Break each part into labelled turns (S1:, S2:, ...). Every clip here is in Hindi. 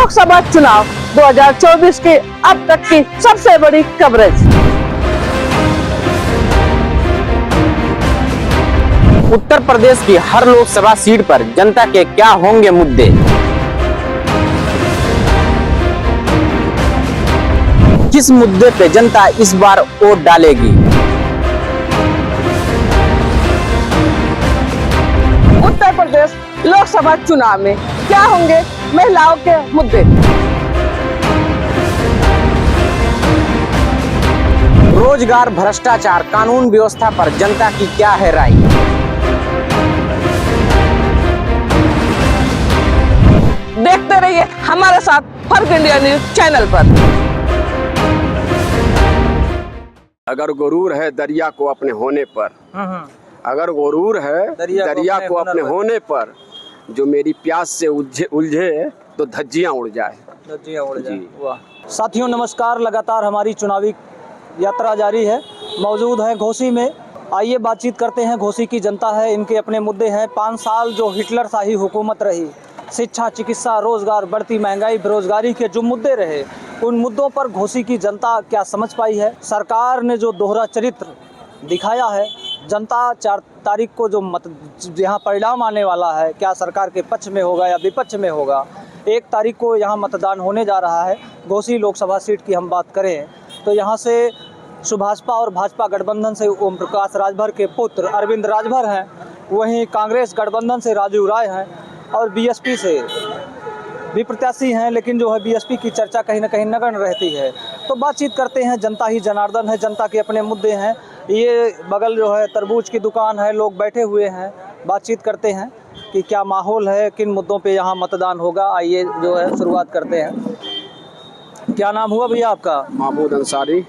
S1: लोकसभा चुनाव 2024 की अब तक की सबसे बड़ी कवरेज।
S2: उत्तर प्रदेश की हर लोकसभा सीट पर जनता के क्या होंगे मुद्दे, किस मुद्दे पे जनता इस बार वोट डालेगी।
S1: उत्तर प्रदेश लोकसभा चुनाव में क्या होंगे महिलाओं के मुद्दे।
S2: रोजगार, भ्रष्टाचार, कानून व्यवस्था पर जनता की क्या है राय।
S1: देखते रहिए हमारे साथ फर्क इंडिया न्यूज चैनल पर।
S3: अगर गुरूर है दरिया को अपने होने पर, अगर गुरूर है दरिया को अपने होने पर, जो मेरी प्यास से उलझे तो धज्जियां उड़ जाए।
S4: वाह। साथियों नमस्कार, लगातार हमारी चुनावी यात्रा जारी है। मौजूद हैं घोसी में। आइए बातचीत करते हैं। घोसी की जनता है, इनके अपने मुद्दे हैं। 5 साल जो हिटलर शाही हुकूमत रही, शिक्षा, चिकित्सा, रोजगार, बढ़ती महंगाई, बेरोजगारी के जो मुद्दे रहे, उन मुद्दों पर घोसी की जनता क्या समझ पाई है। सरकार ने जो दोहरा चरित्र दिखाया है, जनता 4 तारीख को जो यहाँ परिणाम आने वाला है, क्या सरकार के पक्ष में होगा या विपक्ष में होगा। 1 तारीख को यहाँ मतदान होने जा रहा है। घोसी लोकसभा सीट की हम बात करें तो यहाँ से सुभाषपा और भाजपा गठबंधन से ओम प्रकाश राजभर के पुत्र अरविंद राजभर हैं, वहीं कांग्रेस गठबंधन से राजू राय हैं और बीएसपी से भी प्रत्याशी हैं, लेकिन जो है बीएसपी की चर्चा कहीं ना कहीं नगण्य रहती है। तो बातचीत करते हैं। जनता ही जनार्दन है, जनता के अपने मुद्दे हैं। ये बगल जो है तरबूज की दुकान है, लोग बैठे हुए हैं। बातचीत करते हैं कि क्या माहौल है, किन मुद्दों पे यहाँ मतदान होगा। आइए जो है शुरुआत करते हैं। क्या नाम हुआ भैया आपका?
S3: महमूद अंसारी।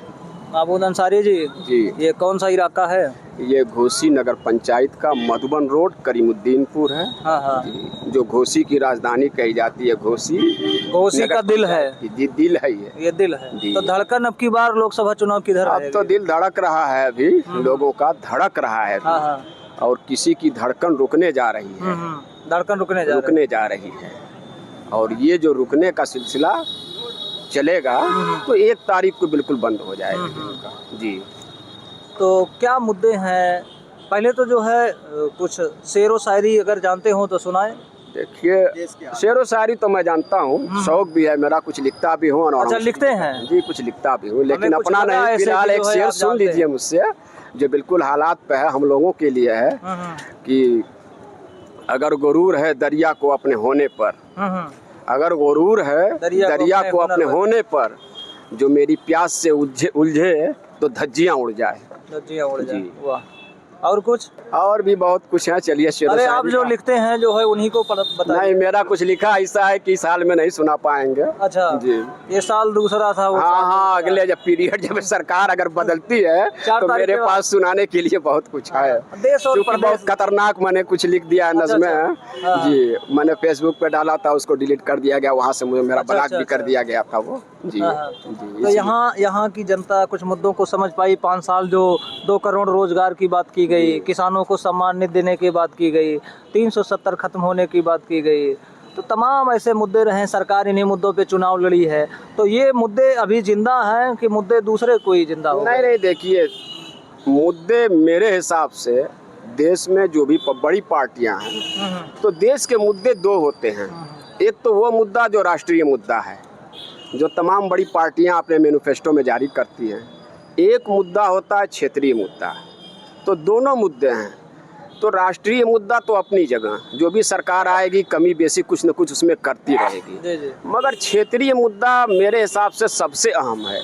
S4: महमूद अंसारी जी। ये कौन सा इलाका है?
S3: ये घोसी नगर पंचायत का मधुबन रोड करीमुद्दीनपुर है।
S4: हाँ।
S3: जो घोसी की राजधानी कही जाती है। घोसी
S4: का दिल है
S3: जी, दिल है ये
S4: दिल है। तो धड़कन अब की बार लोकसभा चुनाव किधर
S3: अब तो दिल धड़क रहा है, अभी लोगों का धड़क रहा है।
S4: हाँ।
S3: और किसी की धड़कन रुकने जा रही है।
S4: धड़कन रुकने जा रही है।
S3: और ये जो रुकने का सिलसिला चलेगा तो 1 तारीख को बिल्कुल बंद हो जाएगा जी।
S4: तो क्या मुद्दे हैं? पहले तो जो है कुछ शेर व शायरी अगर जानते हो तो सुनाएं।
S3: देखिए, शेर व शायरी तो मैं जानता हूँ, शौक भी है मेरा, कुछ लिखता भी हूँ।
S4: अच्छा, लिखते हैं
S3: जी, कुछ लिखता भी हूँ, लेकिन अपना नहीं। फिलहाल एक शेर सुन लीजिए मुझसे, जो बिल्कुल हालात पे है, हम लोगों के लिए है कि अगर गुरूर है दरिया को अपने होने पर, अगर गुरूर है दरिया को अपने होने पर, जो मेरी प्यास से उलझे तो धज्जियां उड़ जाए।
S4: वाह। और कुछ? और
S3: भी बहुत कुछ है। चलिए
S4: अरे आप जो लिखते हैं जो है उन्हीं को बताइए।
S3: नहीं, मेरा कुछ लिखा ऐसा है कि साल में नहीं सुना पाएंगे।
S4: अच्छा जी। ये साल दूसरा था वो।
S3: हाँ, अगले जब पीरियड जब सरकार अगर बदलती है तो मेरे पास सुनाने के लिए बहुत कुछ है। बहुत खतरनाक मैंने कुछ लिख दिया नज़्में जी। मैंने फेसबुक पे डाला था, उसको डिलीट कर दिया गया, वहाँ से मुझे मेरा ब्लॉक भी कर दिया गया था वो जी।
S4: तो यहाँ की जनता कुछ मुद्दों को समझ पाई। 5 साल जो 2 करोड़ रोजगार की बात की गई, किसानों को सम्मान निधि देने की बात की गई, 370 खत्म होने की बात की गई, तो तमाम ऐसे मुद्दे रहे। सरकार इन्हीं मुद्दों पे चुनाव लड़ी है। तो ये मुद्दे अभी जिंदा हैं कि मुद्दे दूसरे कोई जिंदा हो?
S3: नहीं, देखिए, मुद्दे मेरे हिसाब से देश में जो भी बड़ी पार्टियां हैं, तो देश के मुद्दे 2 होते हैं। एक तो वो मुद्दा जो राष्ट्रीय मुद्दा है, जो तमाम बड़ी पार्टियां अपने मैनिफेस्टो में जारी करती हैं। एक मुद्दा होता है क्षेत्रीय मुद्दा। तो दोनों मुद्दे हैं। तो राष्ट्रीय मुद्दा तो अपनी जगह, जो भी सरकार आएगी कमी बेसी कुछ न कुछ उसमें करती रहेगी, मगर क्षेत्रीय मुद्दा मेरे हिसाब से सबसे अहम है।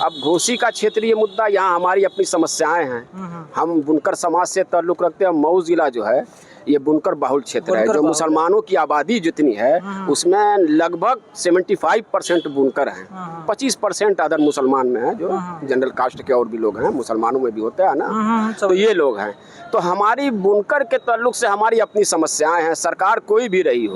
S3: अब घोसी का क्षेत्रीय मुद्दा, यहाँ हमारी अपनी समस्याएं हैं। हम बुनकर समाज से ताल्लुक़ रखते हैं। मऊ जिला जो है ये बुनकर बहुल क्षेत्र है। जो मुसलमानों की आबादी जितनी है उसमें लगभग 75% बुनकर हैं, 25% अदर मुसलमान में है, जो जनरल कास्ट के और भी लोग हैं, मुसलमानों में भी होता है ना। तो ये लोग हैं। तो हमारी बुनकर के ताल्लुक से हमारी अपनी समस्याएं हैं। सरकार कोई भी रही हो,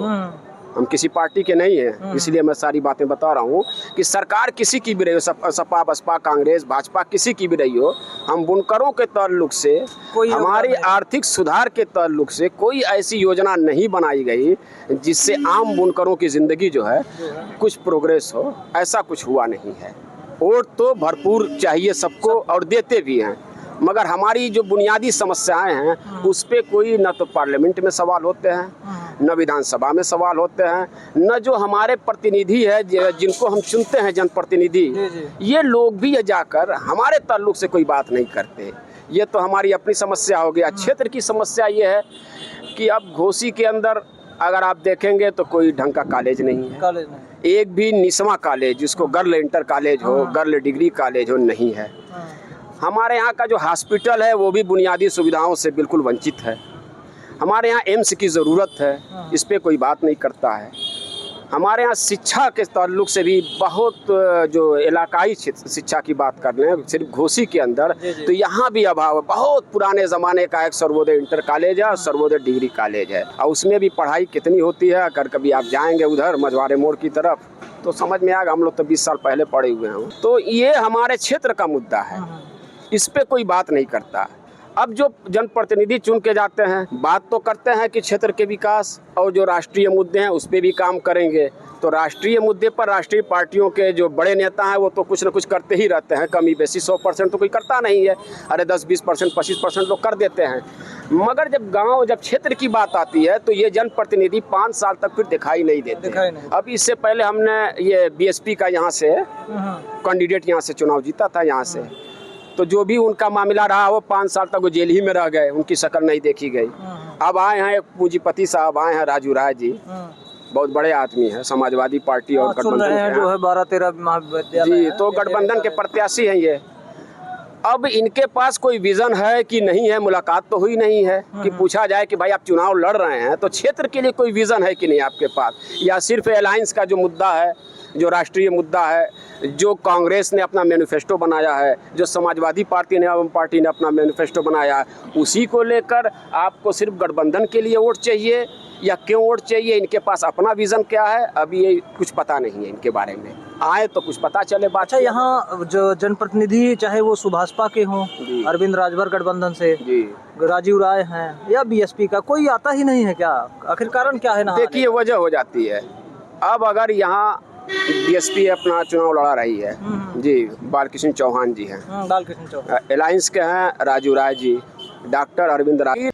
S3: हम किसी पार्टी के नहीं हैं, इसलिए मैं सारी बातें बता रहा हूँ कि सरकार किसी की भी रही हो, सपा बसपा कांग्रेस भाजपा किसी की भी रही हो, हम बुनकरों के ताल्लुक से,
S4: कोई
S3: हमारी आर्थिक सुधार के ताल्लुक से कोई ऐसी योजना नहीं बनाई गई जिससे आम बुनकरों की ज़िंदगी जो है कुछ प्रोग्रेस हो। ऐसा कुछ हुआ नहीं है। वोट तो भरपूर चाहिए सबको और देते भी हैं, मगर हमारी जो बुनियादी समस्याएं हैं उस पे कोई न तो पार्लियामेंट में सवाल होते हैं, न विधानसभा में सवाल होते हैं, न जो हमारे प्रतिनिधि है जिनको हम चुनते हैं जनप्रतिनिधि, ये लोग भी जाकर हमारे ताल्लुक से कोई बात नहीं करते। ये तो हमारी अपनी समस्या हो गया। क्षेत्र की समस्या ये है कि अब घोसी के अंदर अगर आप देखेंगे तो कोई ढंग का कॉलेज नहीं है, एक भी निस्मा कॉलेज जिसको गर्ल इंटर कॉलेज हो, गर्ल डिग्री कॉलेज हो, नहीं है। हमारे यहाँ का जो हॉस्पिटल है वो भी बुनियादी सुविधाओं से बिल्कुल वंचित है। हमारे यहाँ एम्स की ज़रूरत है, इस पे कोई बात नहीं करता है। हमारे यहाँ शिक्षा के ताल्लुक से भी बहुत जो इलाकाई शिक्षा की बात कर रहे हैं सिर्फ घोसी के अंदर, तो यहाँ भी अभाव है। बहुत पुराने ज़माने का एक सर्वोदय इंटर कॉलेज है और सर्वोदय डिग्री कॉलेज है, और उसमें भी पढ़ाई कितनी होती है। अगर कभी आप जाएंगे उधर मझवारे मोड़ की तरफ तो समझ में आएगा, हम लोग तो 20 साल पहले पढ़े हुए हैं। तो ये हमारे क्षेत्र का मुद्दा है, इस पे कोई बात नहीं करता। अब जो जनप्रतिनिधि चुन के जाते हैं बात तो करते हैं कि क्षेत्र के विकास और जो राष्ट्रीय मुद्दे हैं उस पे भी काम करेंगे। तो राष्ट्रीय मुद्दे पर राष्ट्रीय पार्टियों के जो बड़े नेता हैं वो तो कुछ न कुछ करते ही रहते हैं, कमी बेसी। 100% तो कोई करता नहीं है, अरे 10-20%, 25% लोग कर देते हैं। मगर जब क्षेत्र की बात आती है तो ये जनप्रतिनिधि 5 साल तक फिर दिखाई नहीं देते। अब इससे पहले हमने ये बीएसपी का यहाँ से कैंडिडेट यहाँ से चुनाव जीता था यहाँ से, तो जो भी उनका मामला रहा वो 5 साल तक वो जेल ही में रह गए, उनकी शक्ल नहीं देखी गई। अब आए हैं एक पूंजीपति साहब आए हैं, राजू राय जी, बहुत बड़े आदमी हैं, समाजवादी पार्टी और गठबंधन के
S4: जो है 12-13 महाविद्यालय
S3: जी, तो गठबंधन के प्रत्याशी हैं ये। अब इनके पास कोई विजन है कि नहीं है, मुलाकात तो हुई नहीं है कि पूछा जाए कि भाई आप चुनाव लड़ रहे हैं तो क्षेत्र के लिए कोई विजन है कि नहीं आपके पास, या सिर्फ अलायंस का जो मुद्दा है, जो राष्ट्रीय मुद्दा है, जो कांग्रेस ने अपना मैनिफेस्टो बनाया है, जो समाजवादी पार्टी ने अपना मैनिफेस्टो बनाया है, उसी को लेकर आपको सिर्फ गठबंधन के लिए वोट चाहिए या क्यों वोट चाहिए? इनके पास अपना विज़न क्या है अभी ये कुछ पता नहीं है इनके बारे में। आए तो कुछ पता चले बात।
S4: अच्छा, यहाँ जो जनप्रतिनिधि चाहे वो सुभाषपा के हों, अरविंद राजभर गठबंधन से जी, राजीव राय हैं या बीएसपी का, कोई आता ही नहीं है क्या? आखिर कारण क्या है? ना
S3: देखिए वजह हो जाती है। अब अगर यहाँ बीएसपी अपना चुनाव लड़ा रही है जी, बालकृष्ण चौहान जी हैं,
S4: बालकृष्ण चौहान
S3: अलायंस के हैं राजू राय जी, डॉक्टर अरविंद राय,